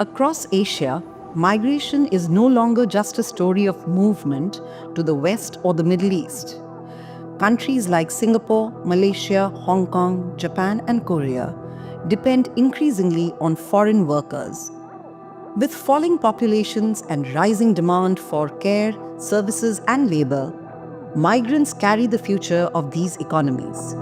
Across Asia, migration is no longer just a story of movement to the West or the Middle East. Countries like Singapore, Malaysia, Hong Kong, Japan, and Korea depend increasingly on foreign workers. With falling populations and rising demand for care, services, and labor, migrants carry the future of these economies.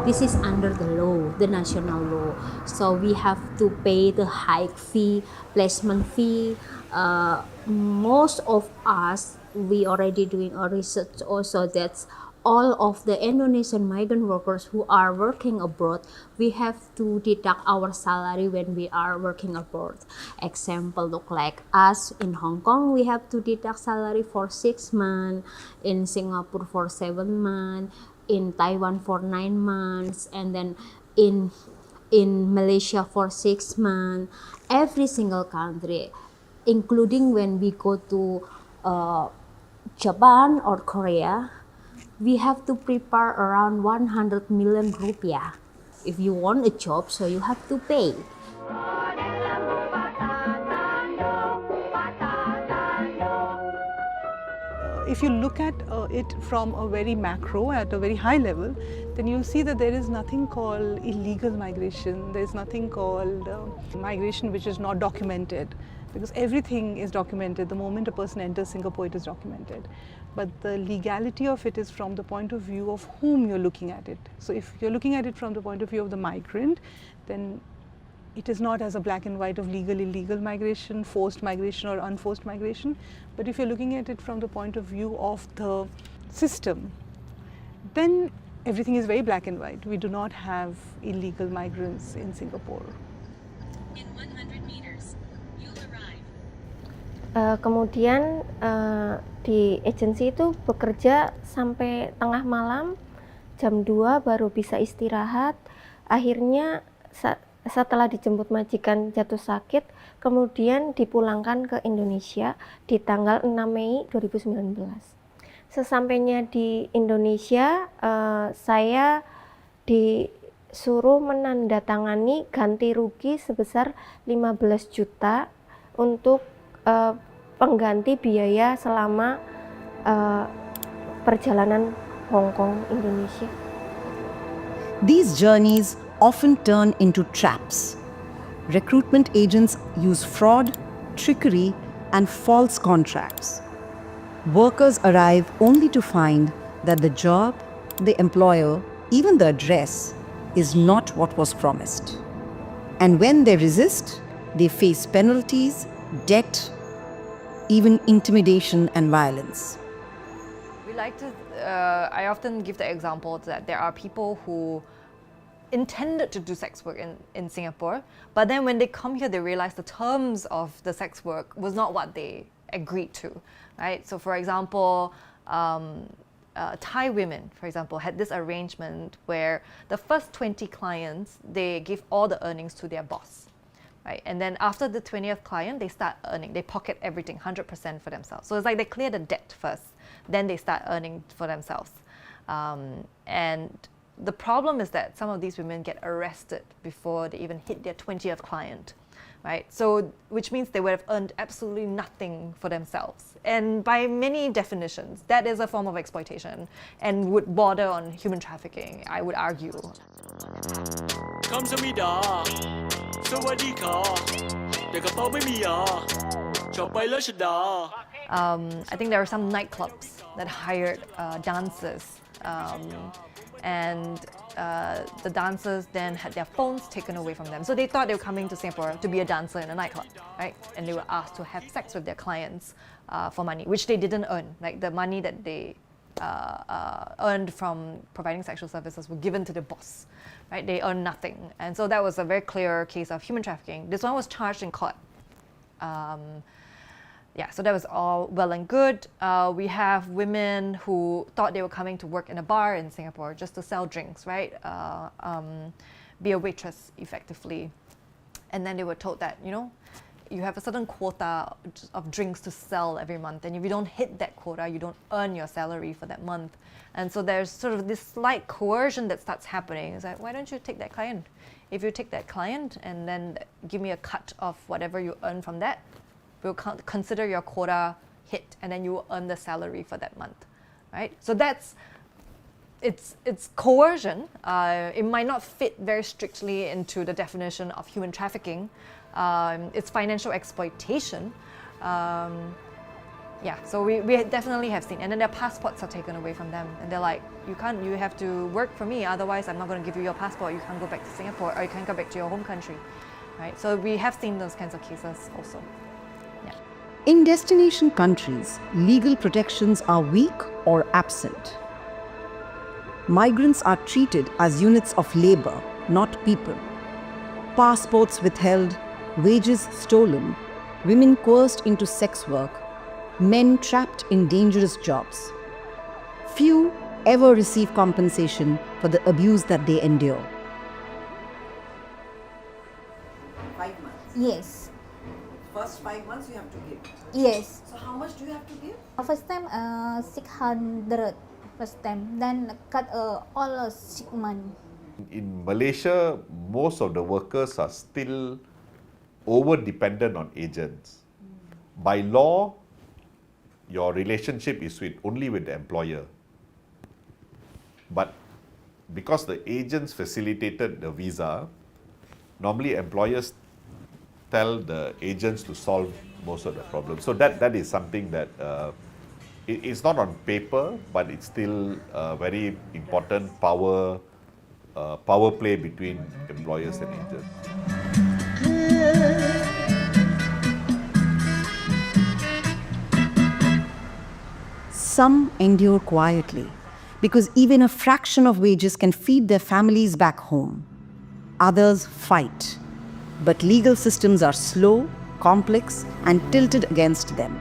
This is under the law, the national law. So we have to pay the high fee, placement fee. Most of us, we already doing a research also that all of the Indonesian migrant workers who are working abroad, we have to deduct our salary when we are working abroad. Example, look like us in Hong Kong, we have to deduct salary for 6 months, in Singapore for 7 months, in Taiwan for 9 months, and then in Malaysia for 6 months. Every single country, including when we go to Japan or Korea, we have to prepare around 100 million rupiah. If you want a job, so you have to pay. If you look at it from a very macro, at a very high level, then you'll see that there is nothing called illegal migration. There's nothing called migration which is not documented, because everything is documented. The moment a person enters Singapore, it is documented. But the legality of it is from the point of view of whom you're looking at it. So if you're looking at it from the point of view of the migrant, then it is not as a black and white of legal, illegal migration, forced migration or unforced migration. But if you're looking at it from the point of view of the system, then everything is very black and white. We do not have illegal migrants in Singapore. In 100 meters, you'll arrive. Kemudian di agensi itu bekerja sampai tengah malam, jam 2 baru bisa istirahat. Akhirnya setelah dijemput majikan jatuh sakit, kemudian dipulangkan ke Indonesia di tanggal 6 Mei 2019. Sesampainya di Indonesia, saya disuruh menandatangani ganti rugi sebesar 15 juta untuk pengganti biaya selama perjalanan Hong Kong Indonesia. These journeys often turn into traps. Recruitment agents use fraud, trickery, and false contracts. Workers arrive only to find that the job, the employer, even the address is not what was promised. And when they resist, they face penalties, debt, even intimidation and violence. I often give the example that there are people who intended to do sex work in Singapore, but then when they come here, they realize the terms of the sex work was not what they agreed to, right? So for example, Thai women, for example, had this arrangement where the first 20 clients, they give all the earnings to their boss, right? And then after the 20th client, they start earning, they pocket everything, 100% for themselves. So it's like they clear the debt first, then they start earning for themselves. And the problem is that some of these women get arrested before they even hit their 20th client, right? So, which means they would have earned absolutely nothing for themselves. And by many definitions, that is a form of exploitation and would border on human trafficking, I would argue. I think there are some nightclubs that hired dancers, and the dancers then had their phones taken away from them. So they thought they were coming to Singapore to be a dancer in a nightclub, right? And they were asked to have sex with their clients for money, which they didn't earn. Like the money that they earned from providing sexual services were given to the boss, right? They earned nothing. And so that was a very clear case of human trafficking. This one was charged in court. Yeah, so that was all well and good. We have women who thought they were coming to work in a bar in Singapore just to sell drinks, right? Be a waitress, effectively. And then they were told that, you have a certain quota of drinks to sell every month, and if you don't hit that quota, you don't earn your salary for that month. And so there's sort of this slight coercion that starts happening. It's like, why don't you take that client? If you take that client and then give me a cut of whatever you earn from that, we'll consider your quota hit, and then you will earn the salary for that month, right? So it's coercion. It might not fit very strictly into the definition of human trafficking. It's financial exploitation. Yeah, so we definitely have seen, and then their passports are taken away from them, and they're like, you have to work for me, otherwise I'm not going to give you your passport, you can't go back to Singapore, or you can't go back to your home country, right? So we have seen those kinds of cases also. Yeah. In destination countries, legal protections are weak or absent. Migrants are treated as units of labor, not people. Passports withheld, wages stolen, women coerced into sex work, men trapped in dangerous jobs. Few ever receive compensation for the abuse that they endure. 5 months. Yes. First 5 months you have to give. Yes. So how much do you have to give? First time 600 first time, then cut all 6 months. In Malaysia, most of the workers are still over-dependent on agents. By law, your relationship is only with the employer. But because the agents facilitated the visa, normally employers tell the agents to solve most of the problems. So that is something that it's not on paper, but it's still a very important power play between employers and agents. Some endure quietly because even a fraction of wages can feed their families back home. Others fight, but legal systems are slow, complex, and tilted against them.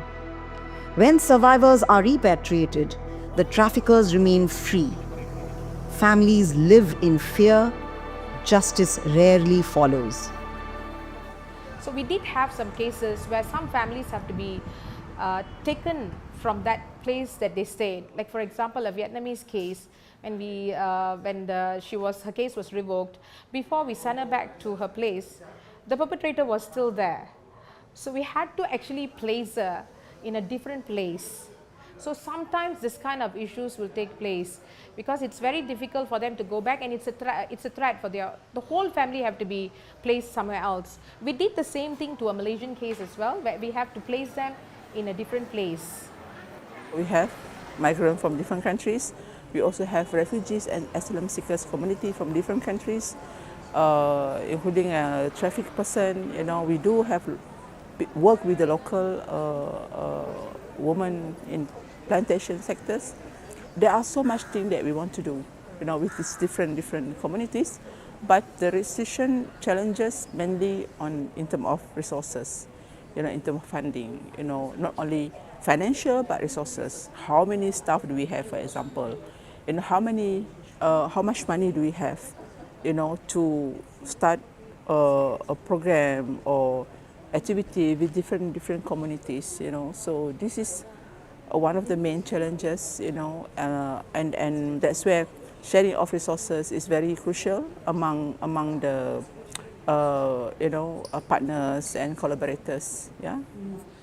When survivors are repatriated, the traffickers remain free. Families live in fear. Justice rarely follows. So we did have some cases where some families have to be taken from that place that they stayed. Like for example, a Vietnamese case, when her case was revoked, before we sent her back to her place, the perpetrator was still there. So we had to actually place her in a different place. So sometimes this kind of issues will take place because it's very difficult for them to go back, and it's a threat for the whole family have to be placed somewhere else. We did the same thing to a Malaysian case as well, where we have to place them in a different place. We have migrants from different countries. We also have refugees and asylum seekers community from different countries, including a traffic person. You know, we do have work with the local women in plantation sectors. There are so much things that we want to do, you know, with these different communities, but the restriction challenges mainly in terms of resources, you know, in terms of funding, you know, not only financial but resources. How many staff do we have, for example? You know, how much money do we have, you know, to start a program or activity with different communities, you know. So this is one of the main challenges, you know, and that's where sharing of resources is very crucial among the partners and collaborators. Yeah?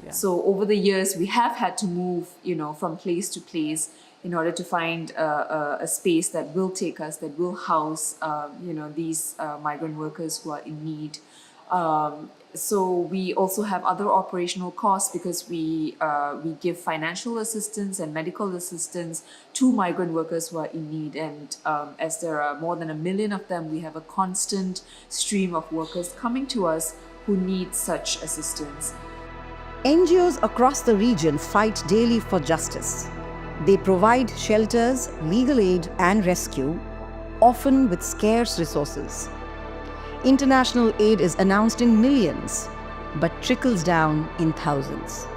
Yeah. So over the years, we have had to move, you know, from place to place in order to find a space that will take us, that will house, you know, these migrant workers who are in need. So we also have other operational costs because we give financial assistance and medical assistance to migrant workers who are in need. And as there are more than 1 million of them, we have a constant stream of workers coming to us who need such assistance. NGOs across the region fight daily for justice. They provide shelters, legal aid, and rescue, often with scarce resources. International aid is announced in millions, but trickles down in thousands.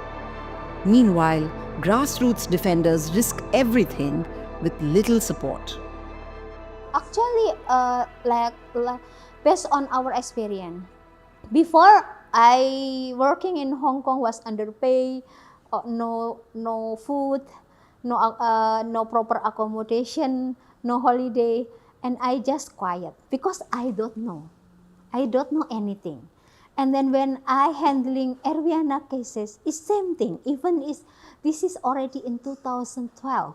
Meanwhile, grassroots defenders risk everything with little support. Actually, like based on our experience, before I working in Hong Kong was underpaid, no food, no proper accommodation, no holiday, and I just quiet because I don't know. I don't know anything. And then when I handling Erwiana cases, it's same thing. Even is this is already in 2012.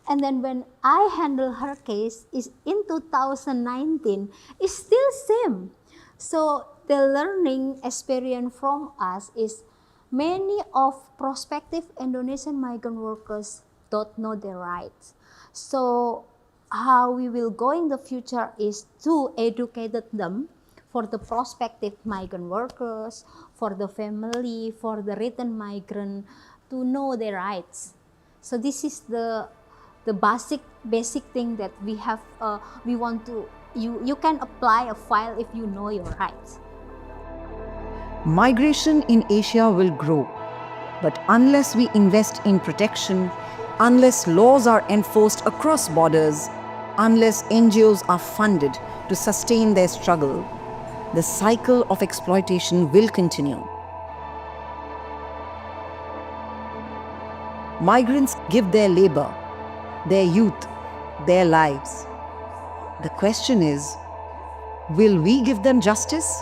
And then when I handle her case is in 2019, it's still same. So the learning experience from us is many of prospective Indonesian migrant workers don't know their rights. So how we will go in the future is to educate them for the prospective migrant workers, for the family, for the return migrant to know their rights. So this is the basic thing that we have. We want to you can apply a file if you know your rights. Migration in Asia will grow, but unless we invest in protection, unless laws are enforced across borders, unless NGOs are funded to sustain their struggle, the cycle of exploitation will continue. Migrants give their labor, their youth, their lives. The question is, will we give them justice?